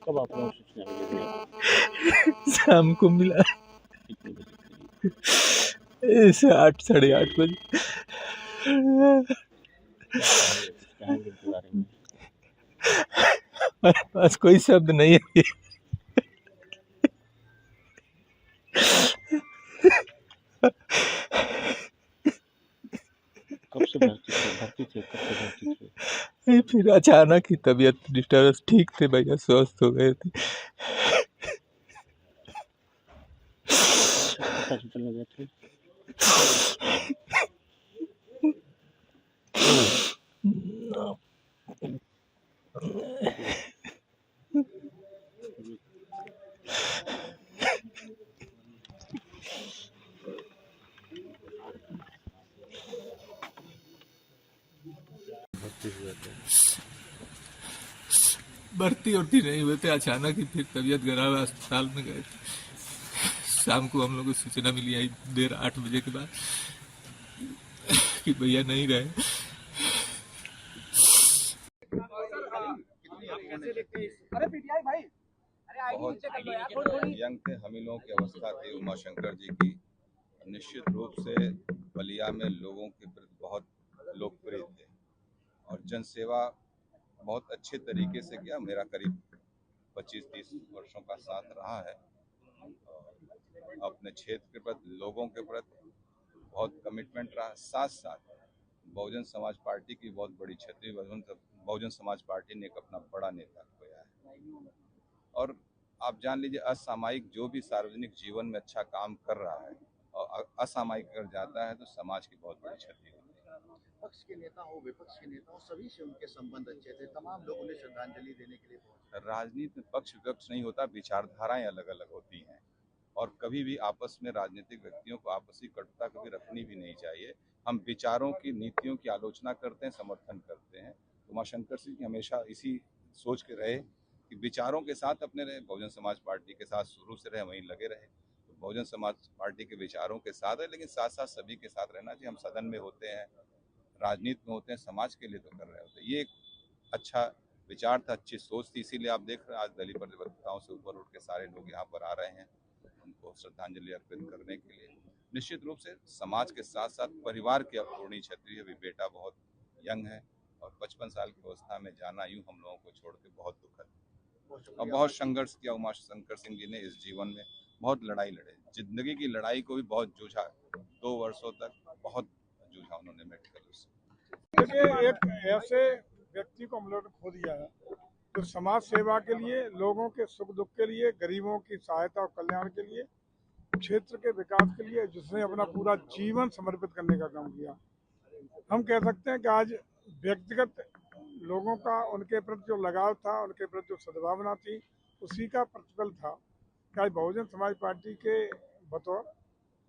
कब आपने सूचना मिली? शाम को मिला ऐसे 8 साढ़े 8 बजे। क्या कहेंगे, कुछ कहेंगे इनके बारे में? मेरे पास कोई शब्द नहीं है। कब से भर्ती थे? कब से भर्ती थे? फिर अचानक ही तबीयत डिस्टर्ब, ठीक थे भैया, स्वस्थ हो गए थे। किस हॉस्पिटल में गए थे? भर्ती उर्ती नहीं हुए थे, अचानक ही फिर तबीयत खराब, अस्पताल में गए थे। शाम को हम लोग को सूचना मिली आई देर 8 बजे के बाद कि भैया नहीं रहे। बहुत यंग थे, हम ही लोगों की अवस्था थी उमाशंकर जी की। निश्चित रूप से बलिया में लोगों के प्रति बहुत लोकप्रिय थे और जनसेवा बहुत अच्छे तरीके से किया। मेरा करीब 25-30 वर्षों का साथ रहा है। अपने क्षेत्र के प्रति, लोगों के प्रति बहुत कमिटमेंट रहा। साथ साथ बहुजन समाज पार्टी की बहुत बड़ी क्षति, बहुजन समाज पार्टी ने एक अपना बड़ा नेता खोया है। और आप जान लीजिए, असामायिक जो भी सार्वजनिक जीवन में अच्छा काम कर रहा है और असामायिक कर जाता है तो समाज की बहुत बड़ी क्षति होती है। पक्ष के नेता हो, विपक्ष के नेता हो, सभी से उनके संबंध अच्छे थे। तमाम लोग उन्हें श्रद्धांजलि देने के लिए पहुंचे। राजनीति में पक्ष विपक्ष नहीं होता, विचारधाराएं अलग अलग होती हैं और कभी भी आपस में राजनीतिक व्यक्तियों को आपसी कटुता कभी रखनी भी नहीं चाहिए। हम विचारों की, नीतियों की आलोचना करते हैं, समर्थन करते हैं। उमाशंकर सिंह की हमेशा इसी सोच के रहे कि विचारों के साथ अपने रहे, बहुजन समाज पार्टी के साथ शुरू से रहे, वहीं लगे रहे। तो बहुजन समाज पार्टी के विचारों के साथ है, लेकिन साथ साथ सभी के साथ रहना चाहिए। हम सदन में होते हैं, राजनीति में होते हैं, समाज के लिए तो कर रहे होते हैं। ये एक अच्छा विचार था, अच्छी सोच थी। इसीलिए आप देख रहे हैं आज दलित प्रतिबद्धताओं से ऊपर उठ के सारे लोग यहाँ पर आ रहे हैं उनको श्रद्धांजलि अर्पित करने के लिए। निश्चित रूप से समाज के साथ साथ परिवार की अपूर्णीय क्षति है। अभी बेटा बहुत यंग है और 55 साल की अवस्था में जाना यूं हम लोगों को छोड़ के बहुत दुखद है। और बहुत संघर्ष किया उमाशंकर सिंह जी ने इस जीवन में, बहुत लड़ाई लड़े, जिंदगी की लड़ाई को भी बहुत जूझा। 2 वर्षों तक बहुत जूझा उन्होंने मेडिकल से। देखिए, एक ऐसे व्यक्ति को हम लोगों ने खो दिया है तो समाज सेवा के लिए, लोगों के सुख दुख के लिए, गरीबों की सहायता और कल्याण के लिए, क्षेत्र के विकास के लिए, जिसने अपना पूरा जीवन समर्पित करने का काम किया। हम कह सकते हैं कि आज व्यक्तिगत लोगों का उनके प्रति जो लगाव था, उनके प्रति जो सद्भावना थी, उसी का प्रतिफल था कि आज बहुजन समाज पार्टी के बतौर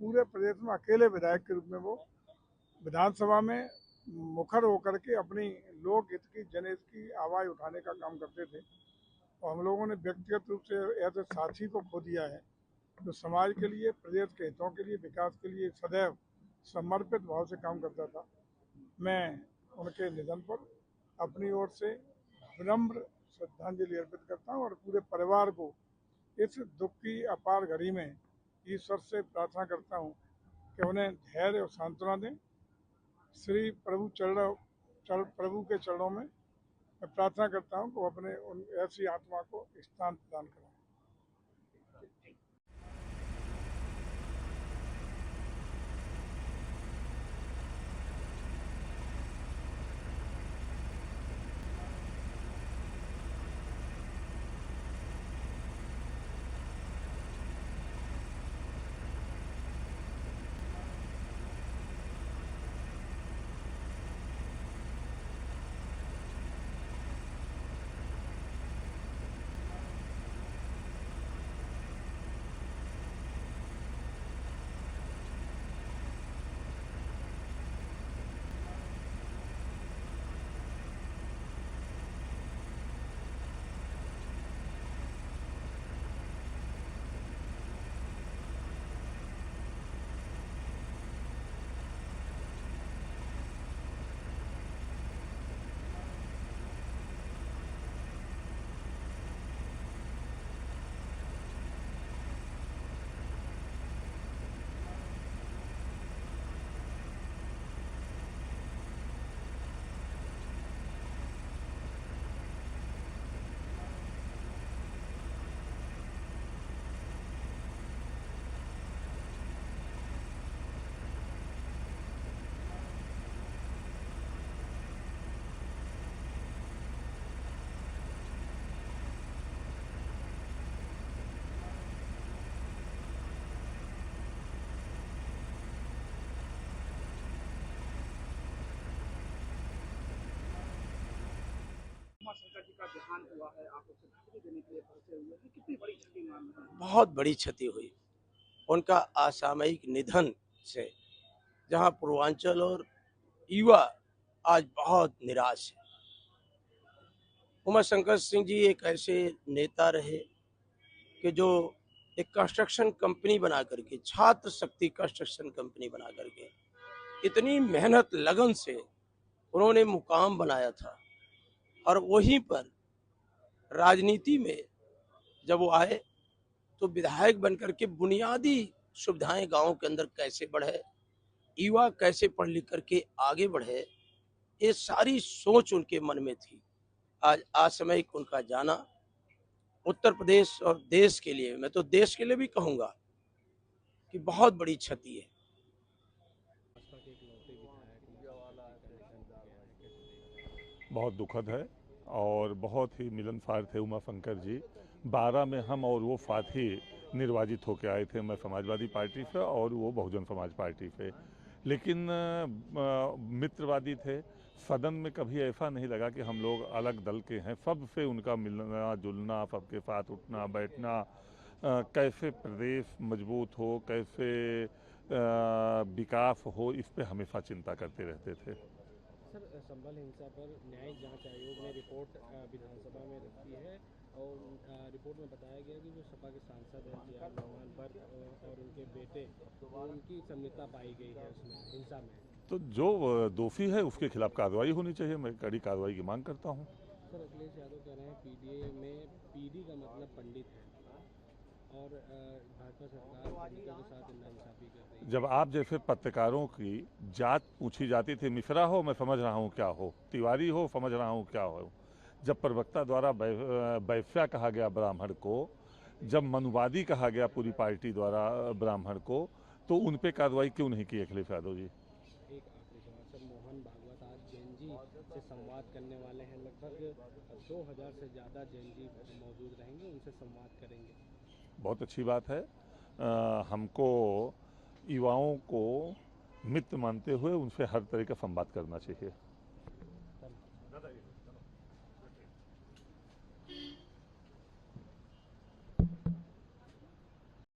पूरे प्रदेश में अकेले विधायक के रूप में वो विधानसभा में मुखर होकर के अपनी लोकहित की, जनहित की आवाज़ उठाने का काम करते थे। और हम लोगों ने व्यक्तिगत रूप से ऐसे साथी को खो दिया है जो समाज के लिए, प्रदेश के हितों के लिए, विकास के लिए सदैव समर्पित भाव से काम करता था। मैं उनके निधन पर अपनी ओर से विनम्र श्रद्धांजलि अर्पित करता हूँ और पूरे परिवार को इस दुख की अपार घड़ी में ईश्वर से प्रार्थना करता हूँ कि उन्हें धैर्य और सांत्वना दें। श्री प्रभु के चरणों में मैं प्रार्थना करता हूँ कि वो अपने उन ऐसी आत्मा को स्थान प्रदान करें। उमाशंकर जी का देहांत हुआ है, आप उसे श्रद्धांजलि देने के लिए पहुंचे हुए हैं, कितनी बड़ी क्षति मान रहे हैं? बहुत बड़ी क्षति हुई उनका असामयिक निधन से, जहां पूर्वांचल और युवा आज बहुत निराश है। उमाशंकर सिंह जी एक ऐसे नेता रहे कि जो एक कंस्ट्रक्शन कंपनी बना करके, छात्र शक्ति कंस्ट्रक्शन कंपनी बना करके इतनी मेहनत लगन से उन्होंने मुकाम बनाया था, और वहीं पर राजनीति में जब वो आए तो विधायक बनकर के बुनियादी सुविधाएं गांव के अंदर कैसे बढ़े, युवा कैसे पढ़ लिख करके आगे बढ़े, ये सारी सोच उनके मन में थी। आज असामयिक उनका जाना उत्तर प्रदेश और देश के लिए, मैं तो देश के लिए भी कहूँगा कि बहुत बड़ी क्षति है। बहुत दुखद है और बहुत ही मिलनसार थे उमाशंकर जी। 12 में हम और वो साथी निर्वाचित होकर आए थे, मैं समाजवादी पार्टी से और वो बहुजन समाज पार्टी से, लेकिन मित्रवादी थे। सदन में कभी ऐसा नहीं लगा कि हम लोग अलग दल के हैं। सबसे उनका मिलना जुलना, सबके साथ उठना बैठना, कैसे प्रदेश मजबूत हो, कैसे विकास हो, इस पे हमेशा चिंता करते रहते थे। सर, संभल हिंसा पर न्यायिक जांच आयोग ने रिपोर्ट विधानसभा में रखी है और रिपोर्ट में बताया गया कि जो सपा के सांसद हैं जी.आर. मोहन भट्ट और उनके बेटे, उनकी संलिप्तता पाई गई है उसमें हिंसा में। तो जो दोषी है उसके खिलाफ कार्रवाई होनी चाहिए। मैं कड़ी कार्रवाई की मांग करता हूँ। सर, अखिलेश यादव कह रहे हैं पीडीए में पीडी का मतलब पंडित है और भाजपा सरकार पंडितों के साथ नाइंसाफी कर रही है। जब आप जैसे पत्रकारों की जात पूछी जाती थी, मिश्रा हो मैं समझ रहा हूँ क्या हो, तिवारी हो समझ रहा हूँ क्या हो, जब प्रवक्ता द्वारा वैश्या कहा गया ब्राह्मण को, जब मनुवादी कहा गया पूरी पार्टी द्वारा ब्राह्मण को, तो उन पे कार्रवाई क्यों नहीं की अखिलेश यादव जी? एक आखिरी सवाल सर, मोहन भागवत आज जैन जी से संवाद करने वाले हैं। लगभग 2000 से ज़्यादा जैन जी मौजूद रहेंगे, उनसे संवाद करेंगे। बहुत अच्छी बात है। हमको युवाओं को मित्र मानते हुए उनसे हर तरह का संवाद करना चाहिए।